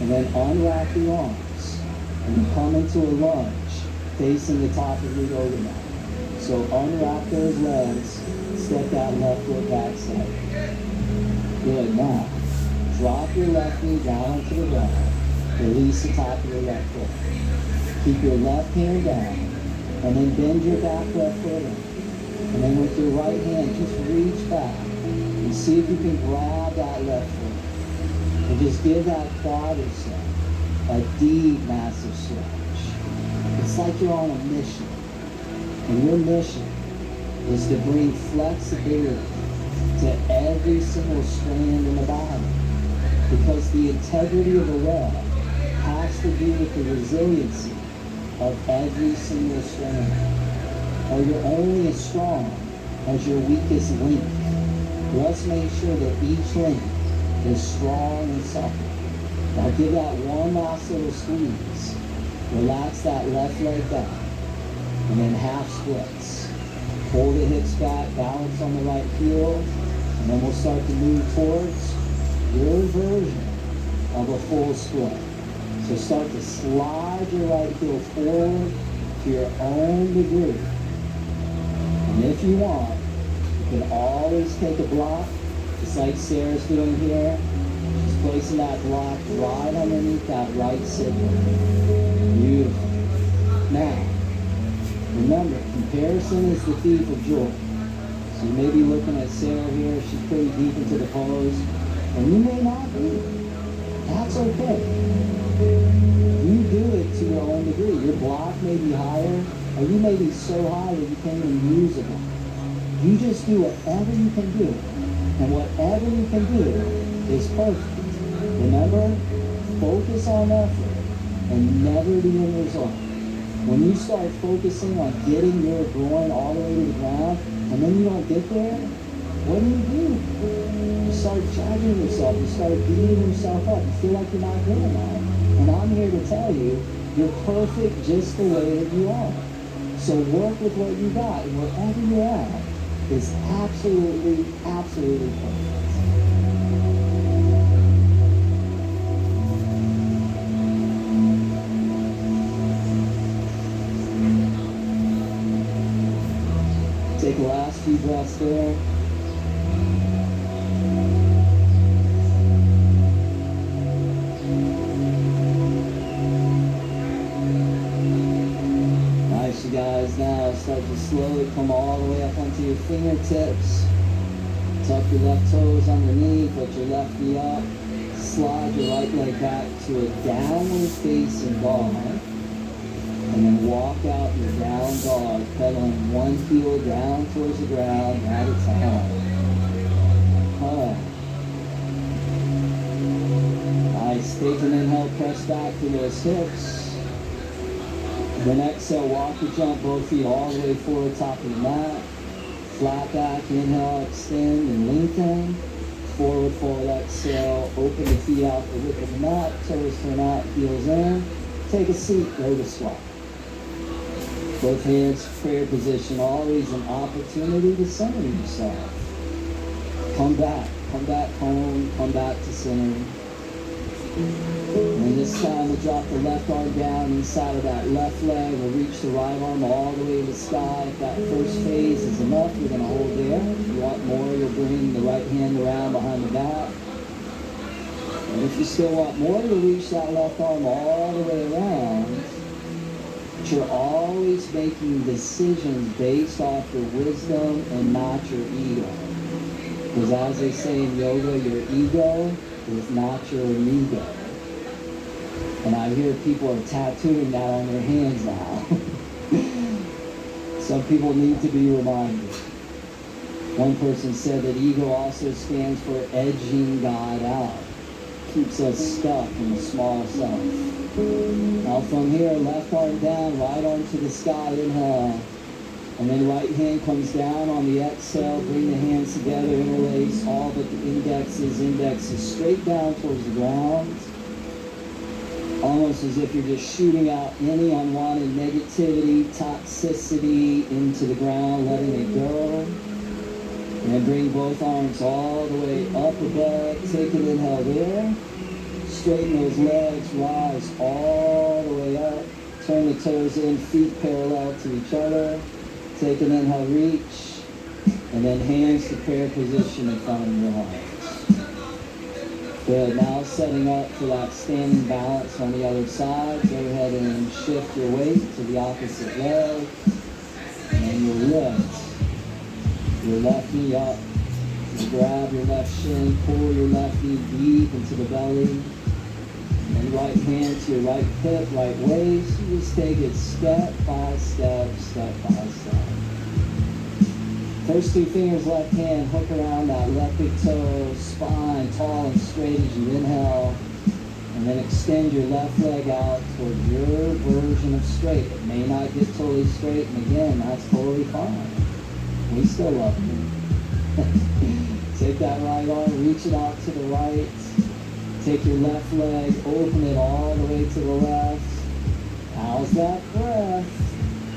and then unwrap your arms, and then come into a lunge, facing the top of your yoga mat. So unwrap those legs, step that left foot back side. Good. Now, drop your left knee down onto the ground. Release the top of your left foot. Keep your left hand down, and then bend your back left foot in. And then with your right hand, just reach back and see if you can grab that left foot. And just give that quadricep a deep, massive stretch. It's like you're on a mission. And your mission is to bring flexibility to every single strand in the body. Because the integrity of the web has to do with the resiliency of every single strand. Or you're only as strong as your weakest link. Let's make sure that each link is strong and supple. Now give that one last little squeeze. Relax that left leg down. And then half splits. Pull the hips back, balance on the right heel, and then we'll start to move towards your version of a full split. So start to slide your right heel forward to your own degree. And if you want, you can always take a block, just like Sarah's doing here. She's placing that block right underneath that right signal. Beautiful. Now, remember, comparison is the thief of joy. So you may be looking at Sarah here, she's pretty deep into the pose, and you may not be. That's okay. You do it to your own degree. Your block may be higher, or you may be so high that you can't even use it. You just do whatever you can do, and whatever you can do is perfect. Remember, focus on effort and never the end result. When you start focusing on getting your groin all the way to the ground, and then you don't get there, what do? You start judging yourself. You start beating yourself up. You feel like you're not good enough. And I'm here to tell you, you're perfect just the way that you are. So work with what you got, and wherever you're at is absolutely, absolutely perfect. Take the last few breaths there. Nice, you guys. Now start to slowly come all the way up onto your fingertips. Tuck your left toes underneath, put your left knee up. Slide your right leg back to a downward facing dog. And then walk out your down dog, pedaling one heel down towards the ground at a time. Nice. Take an inhale, press back to those hips. Then exhale, walk or jump both feet all the way forward, top of the mat. Flat back, inhale, extend and lengthen. Forward fold, exhale, open the feet out the width of the mat, toes turn out, heels in. Take a seat, go to squat. Both hands, prayer position, always an opportunity to center yourself. Come back home, come back to center. And this time we'll drop the left arm down inside of that left leg. We'll reach the right arm all the way to the sky. If that first phase is enough, you're going to hold there. If you want more, you'll bring the right hand around behind the back. And if you still want more, you'll reach that left arm all the way around. But you're always making decisions based off your wisdom and not your ego. Because as they say in yoga, your ego is not your ego. And I hear people are tattooing that on their hands now. Some people need to be reminded. One person said that ego also stands for edging God out. Keeps us stuck in the small self. Now from here, left arm down, right arm to the sky, inhale. And then right hand comes down on the exhale. Bring the hands together, interlace all but the indexes straight down towards the ground. Almost as if you're just shooting out any unwanted negativity, toxicity into the ground, letting it go. And then bring both arms all the way up above. Take an inhale there. Straighten those legs, rise all the way up. Turn the toes in, feet parallel to each other. Take an inhale, reach, and then hands to prayer position in front of your heart. Good, now setting up for that standing balance on the other side. Go ahead and shift your weight to the opposite leg. And you'll lift your left knee up. You grab your left shin, pull your left knee deep into the belly. And right hand to your right hip, right waist. You just take it step by step, step by step. First two fingers, left hand, hook around that left big toe, spine tall and straight as you inhale. And then extend your left leg out toward your version of straight. It may not get totally straight, and again, that's totally fine. We still love you. Take that right arm, reach it out to the right. Take your left leg, open it all the way to the left. How's that breath?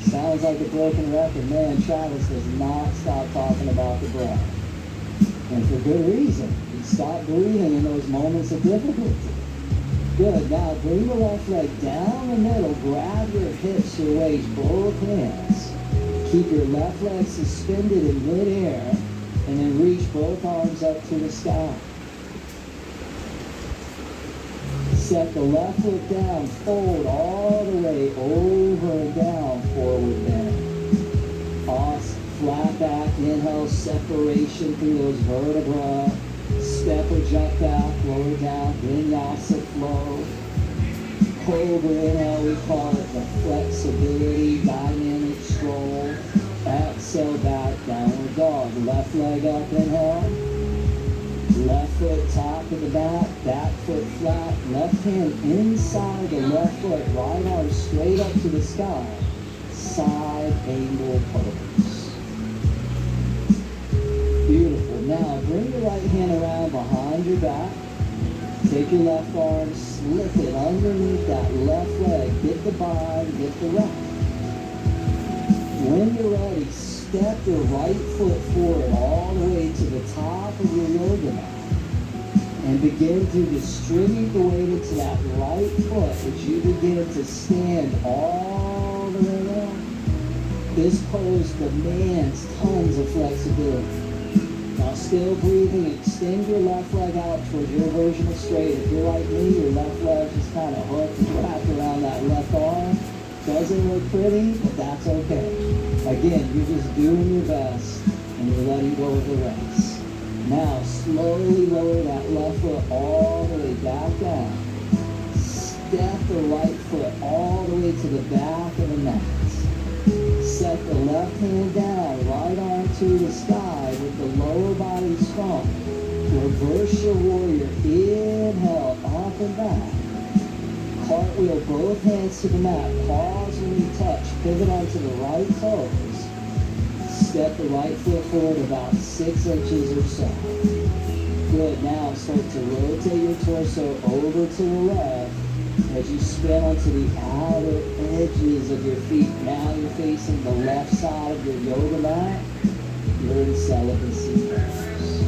Sounds like a broken record. Man, Travis does not stop talking about the breath. And for good reason. You stop breathing in those moments of difficulty. Good. Now bring the left leg down the middle. Grab your hips, your waist, both hands. Keep your left leg suspended in midair. And then reach both arms up to the sky. Set the left foot down, fold all the way over and down, forward bend. Awesome. Flat back, inhale, separation through those vertebrae. Step or jump back, lower down, vinyasa flow. Cobra inhale, we call it the flexibility, dynamic stroll. Exhale back, downward dog. Left leg up, inhale. Left foot top of the back foot flat, left hand inside the left foot, right arm straight up to the sky, side angle pose. Beautiful. Now bring your right hand around behind your back, take your left arm, slip it underneath that left leg, get the bind, get the rest. When you're ready, step your right foot forward all the way to the top of your yoga mat and begin to distribute the weight into that right foot as you begin to stand all the way around. This pose demands tons of flexibility. Now still breathing, extend your left leg out towards your version of straight. If you're like me, your left leg just kind of hooked and wrapped around that left arm. Doesn't look pretty, but that's okay. Again, you're just doing your best and you're letting go of the rest. Now, slowly lower that left foot all the way back down. Step the right foot all the way to the back of the mat. Set the left hand down, right arm to the sky with the lower body strong. Reverse your warrior. Inhale, up and back. Cartwheel both hands to the mat. Pause when you touch. Pivot onto the right toes. step the right foot forward about 6 inches or so. Good. Now start to rotate your torso over to the left as you spin onto the outer edges of your feet. Now you're facing the left side of your yoga mat. You're in celibacy pose.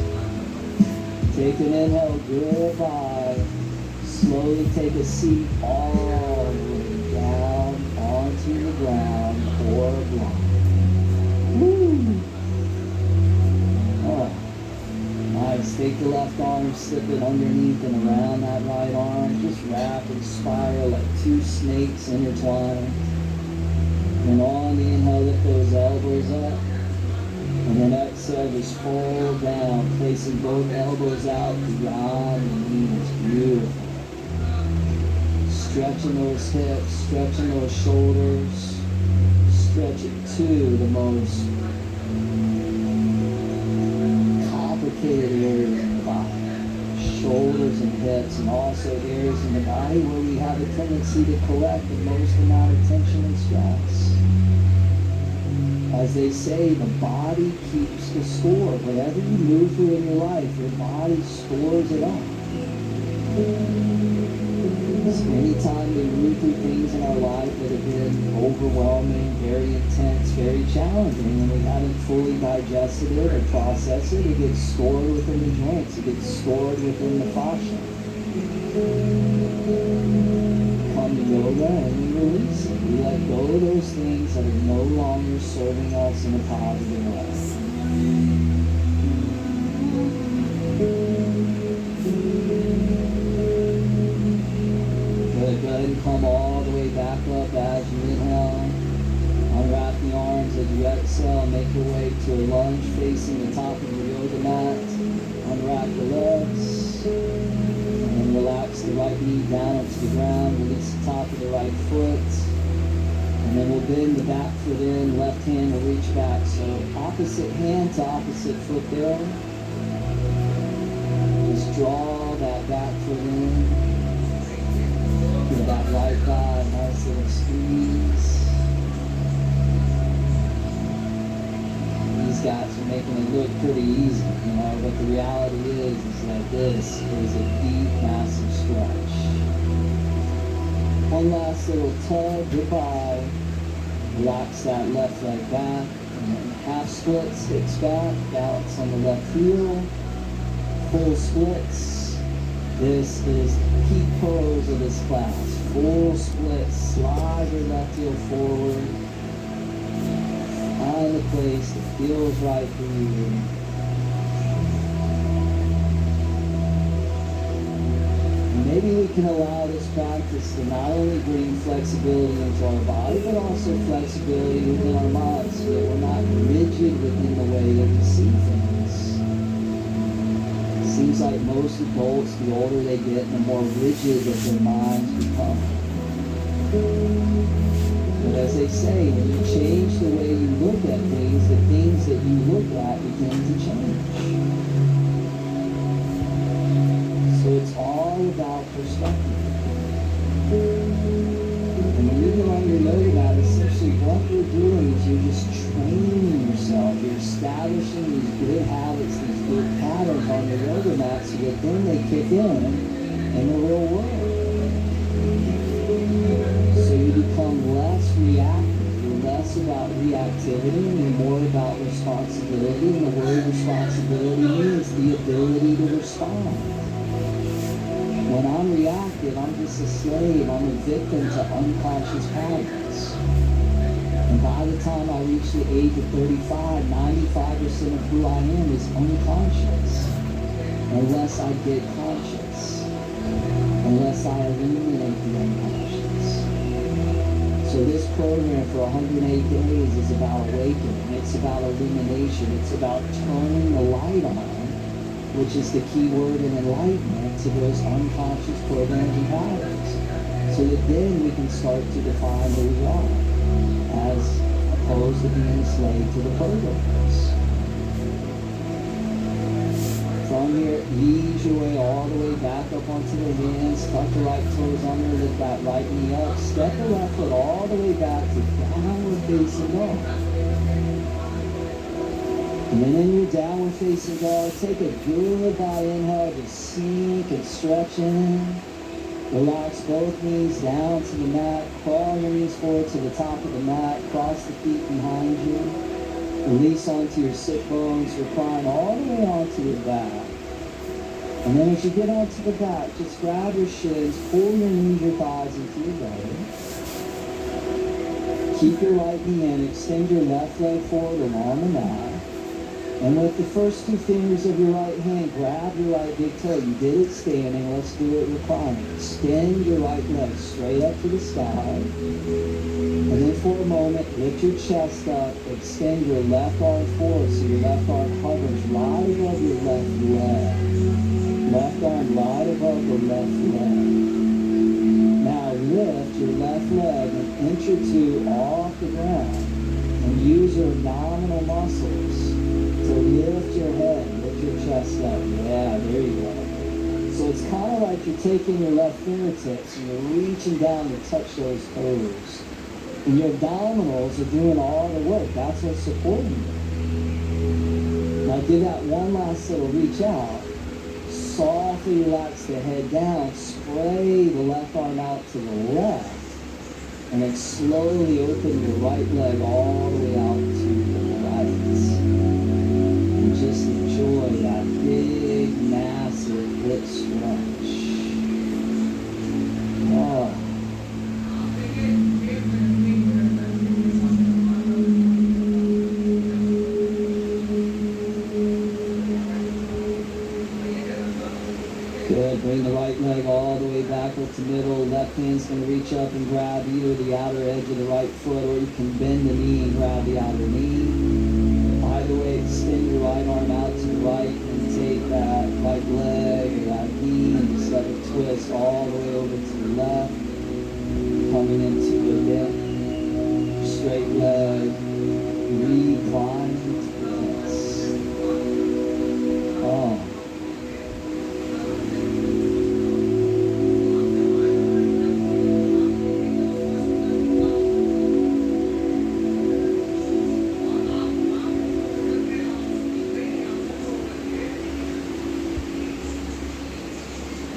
Take an inhale. Goodbye. Slowly take a seat all the way down onto the ground or block. Woo! Oh. Nice. Take the left arm, slip it underneath and around that right arm. Just wrap and spiral like 2 snakes intertwined. And on the inhale, lift those elbows up. And then exhale, just fold down, placing both elbows out beyond the knees. Beautiful. Stretching those hips, stretching those shoulders. Stretch it to the most complicated areas in the body. Shoulders and hips, and also areas in the body where we have a tendency to collect the most amount of tension and stress. As they say, the body keeps the score. Whatever you move through in your life, your body stores it up. Anytime we move through things in our life that have been overwhelming, very intense, very challenging, and we haven't fully digested it or processed it, it gets stored within the joints, it gets stored within the fascia. Come to yoga and we release it. We let go of those things that are no longer serving us in a positive way. Go ahead and come all the way back up as you inhale. Unwrap the arms as you exhale. Make your way to a lunge facing the top of your yoga mat. Unwrap the legs. And then relax the right knee down onto the ground. Release the top of the right foot. And then we'll bend the back foot in. Left hand will reach back. So opposite hand to opposite foot there. Just draw that back foot in. Give that right thigh a nice little squeeze. These guys are making it look pretty easy, but the reality is that this is a deep, massive stretch. One last little tug, goodbye. Relax that left leg back, and then half splits, hips back, balance on the left heel, full splits. This is the peak pose of this class. Full split, slide your left heel forward. Find the place that feels right for you. And maybe we can allow this practice to not only bring flexibility into our body, but also flexibility within our minds, so that we're not rigid within the way that we see things. Seems like most adults, the older they get, the more rigid that their minds become. But as they say, when you change the way you look at things, the things that you look at begin to change. So it's all about perspective. And when you get on your yoga mat, essentially what you're doing is you're just training yourself. You're establishing these good habits, these good patterns on your yoga mat so that then they kick in the real world. So you become less reactive. You're less about reactivity and you're more about responsibility. And the word responsibility means the ability to respond. When I'm reactive, I'm just a slave. I'm a victim to unconscious patterns. And by the time I reach the age of 35, 95% of who I am is unconscious. Unless I get conscious. Unless I illuminate the unconscious. So this program for 108 days is about awakening. It's about illumination. It's about turning the light on, which is the key word in enlightenment, to those unconscious programs and patterns. So that then we can start to define who we are, as opposed to being a slave to the programs. From here, ease your way all the way back up onto the hands, tuck the right toes under, lift that right knee up, step the left foot all the way back to downward facing dog. And then in your downward facing dog, take a goodbye inhale, just sink and stretch in. Relax both knees down to the mat, crawl your knees forward to the top of the mat, cross the feet behind you. Release onto your sit bones, recline all the way onto your back. And then as you get onto the back, just grab your shins, pull your knees, your thighs into your belly. Keep your right knee in, extend your left leg forward along the mat. And with the first two fingers of your right hand, grab your right big toe. You did it standing, let's do it reclining. Extend your right leg straight up to the sky. And then for a moment, lift your chest up, extend your left arm forward so your left arm hovers right above your left leg. Left arm right above the left leg. Now lift your left leg an inch or two off the ground and use your abdominal muscles to lift your head, lift your chest up. Yeah, there you go. So it's kind of like you're taking your left fingertips and you're reaching down to touch those toes. And your abdominals are doing all the work. That's what's supporting you. Now give that one last little reach out. Softly relax the head down. Spray the left arm out to the left. And then slowly open your right leg all the way out to the right. And just enjoy that big, massive hip stretch. Oh. Good. Bring the right leg all the way back up to middle. Left hand's going to reach up and grab either the outer edge of the right foot, or you can bend the knee and grab the outer knee. Either way, extend your right arm out to the right and take that right leg or that knee and just let it twist all the way over to the left. Coming into a dip. Straight leg. Recline. Twist. Oh.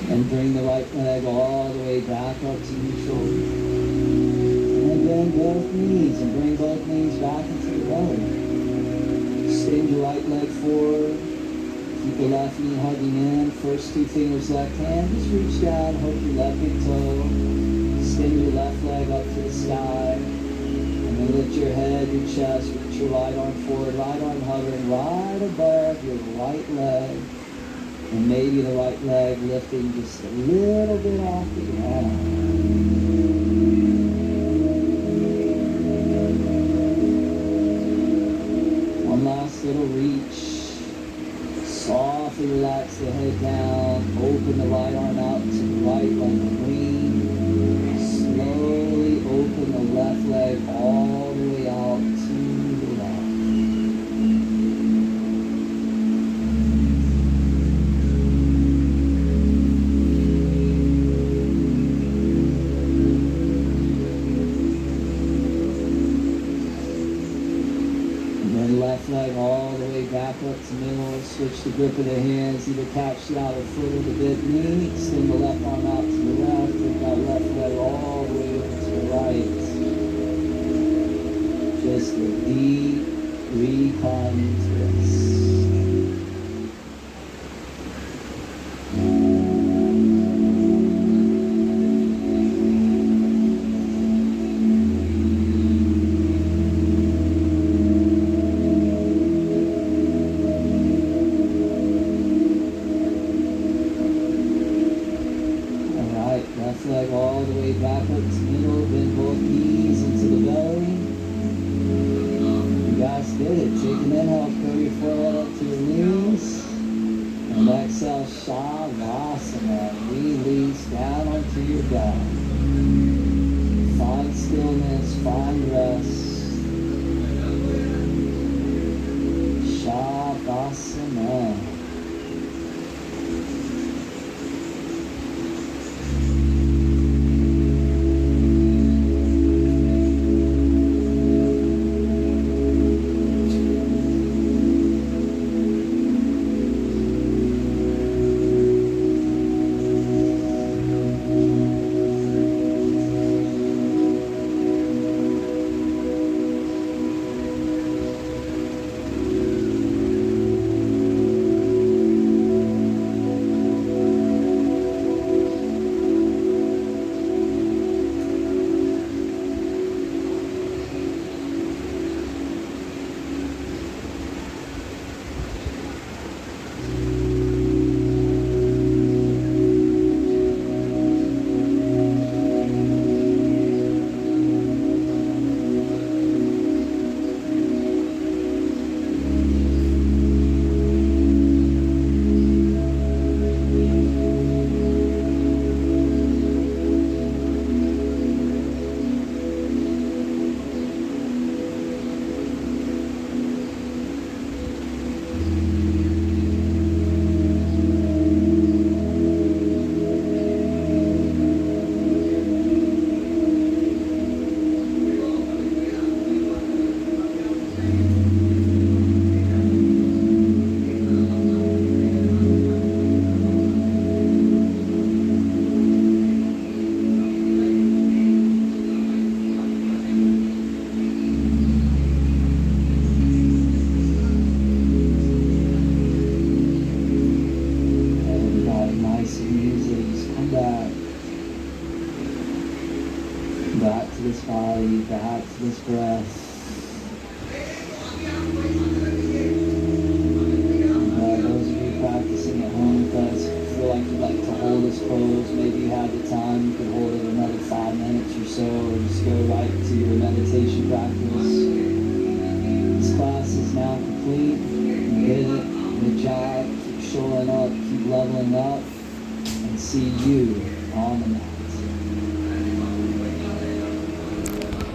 And bring the right leg all the way back up to neutral. And bend both knees and bring both knees back into the belly. Extend your right leg forward. Keep the left knee hugging in. First two fingers left hand. Just reach down, hook your left big toe. Extend your left leg up to the sky. And then lift your head, your chest, reach your right arm forward. Right arm hovering right above your right leg. And maybe the right leg lifting just a little bit off the ground. One last little reach. Softly relax the head down. Open the right arm out to the right like a wing. Slowly open the left leg all the way out to the left. Left leg all the way back up to middle. Switch the grip of the hands. Either catch the outer foot or the bent knee. Extend the left arm out to the left. Take that left leg all the way over to the right. Just a deep reclining twist. Left leg all the way back up to middle, bend both knees into the belly. You guys did it. Take an inhale, curl your forehead up to your knees. And exhale, Shavasana. Release down onto your back. Find stillness, find rest. Shavasana. this body, back to this breath. Those of you practicing at home with us, if you feel like you'd like to hold this pose, maybe you have the time, you could hold it another 5 minutes or so, or just go right to your meditation practice. This class is now complete. You did it. Good job. Keep showing up, keep leveling up, and see you on the mat.